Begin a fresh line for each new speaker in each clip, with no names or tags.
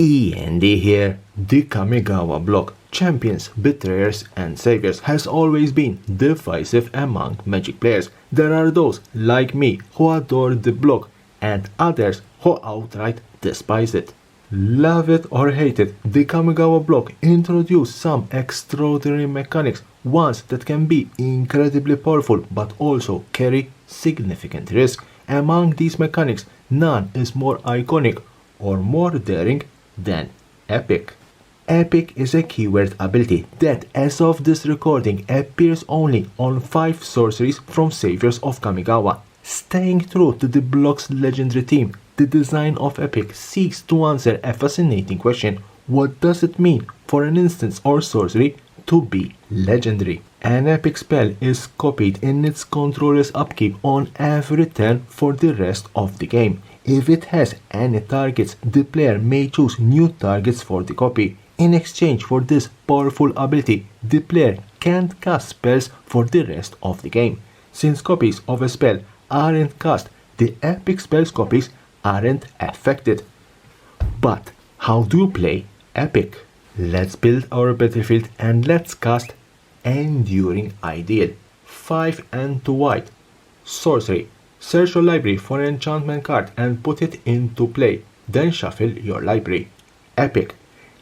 E.N.D here. The Kamigawa block, Champions, Betrayers and Saviors, has always been divisive among Magic players. There are those, like me, who adore the block and others who outright despise it. Love it or hate it, the Kamigawa block introduced some extraordinary mechanics, ones that can be incredibly powerful but also carry significant risk. Among these mechanics, none is more iconic or more daring than Epic. Epic is a keyword ability that, as of this recording, appears only on 5 sorceries from Saviors of Kamigawa. Staying true to the block's legendary theme, the design of Epic seeks to answer a fascinating question: what does it mean for an instance or sorcery to be legendary? An epic spell is copied in its controller's upkeep on every turn for the rest of the game. If it has any targets, the player may choose new targets for the copy. In exchange for this powerful ability, the player can't cast spells for the rest of the game. Since copies of a spell aren't cast, the epic spell's copies aren't affected. But how do you play Epic? Let's build our battlefield and let's cast Enduring Ideal. 5 and 2 white. Sorcery. Search your library for an enchantment card and put it into play. Then shuffle your library. Epic.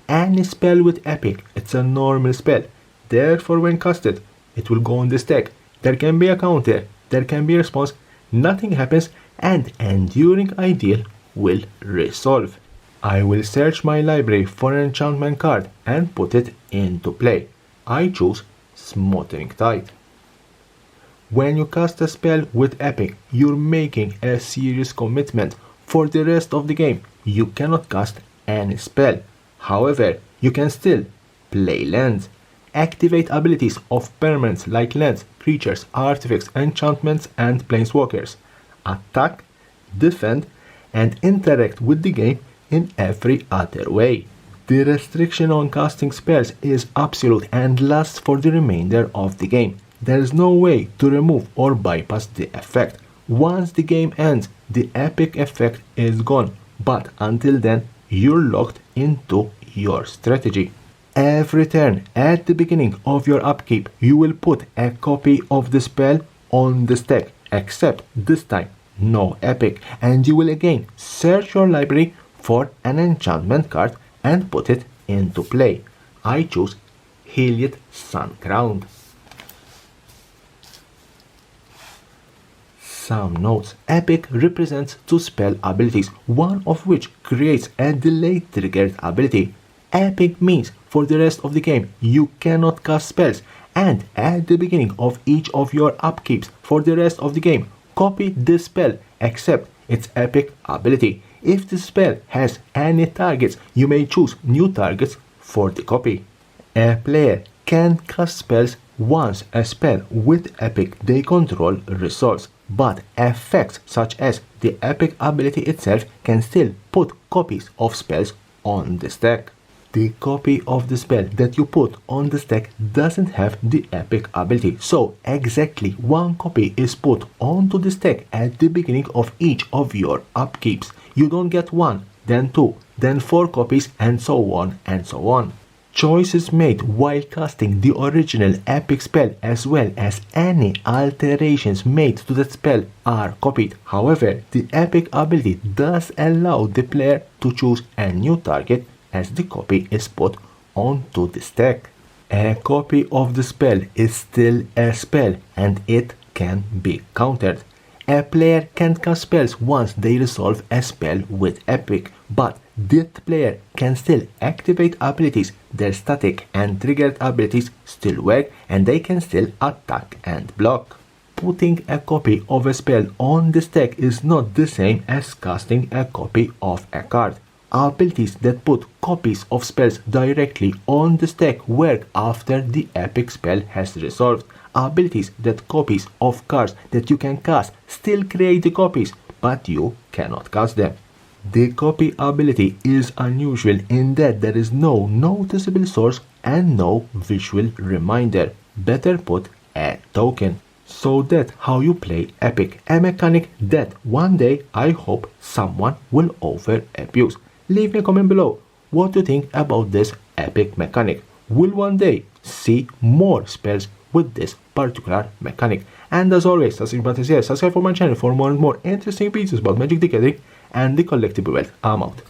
Any spell with Epic, it's a normal spell. Therefore, when casted, it will go on the stack. There can be a counter, there can be a response, nothing happens, and Enduring Ideal will resolve. I will search my library for an enchantment card and put it into play. I choose Smothering Tide. When you cast a spell with Epic, you're making a serious commitment. For the rest of the game, you cannot cast any spell. However, you can still play lands, activate abilities of permanents like lands, creatures, artifacts, enchantments, and planeswalkers, attack, defend, and interact with the game in every other way. The restriction on casting spells is absolute and lasts for the remainder of the game. There is no way to remove or bypass the effect. Once the game ends, the epic effect is gone, but until then, you're locked into your strategy. Every turn at the beginning of your upkeep, you will put a copy of the spell on the stack, except this time, no epic, and you will again search your library for an enchantment card and put it into play. I choose Heliod Suncrowned. Some notes. Epic represents 2 spell abilities, one of which creates a delayed triggered ability. Epic means for the rest of the game you cannot cast spells, and at the beginning of each of your upkeeps for the rest of the game, copy this spell except its epic ability. If the spell has any targets, you may choose new targets for the copy. A player can cast spells once a spell with epic they control resolves, but effects such as the epic ability itself can still put copies of spells on the stack. The copy of the spell that you put on the stack doesn't have the epic ability, so exactly 1 copy is put onto the stack at the beginning of each of your upkeeps. You don't get 1, then 2, then 4 copies, and so on and so on. Choices made while casting the original epic spell as well as any alterations made to that spell are copied. However, the epic ability does allow the player to choose a new target as the copy is put onto the stack. A copy of the spell is still a spell and it can be countered. A player can cast spells once they resolve a spell with epic, but that player can still activate abilities. Their static and triggered abilities still work and they can still attack and block. Putting a copy of a spell on the stack is not the same as casting a copy of a card. Abilities that put copies of spells directly on the stack work after the epic spell has resolved. Abilities that copies of cards that you can cast still create the copies, but you cannot cast them. The copy ability is unusual in that there is no noticeable source and no visual reminder. Better put, a token. So that's how you play Epic, a mechanic that one day I hope someone will over abuse. Leave me a comment below. what you think about this epic mechanic. Will one day see more spells with this particular mechanic? And as always, subscribe for my channel for more and more interesting videos about Magic the Gathering and the collectible world. I'm out.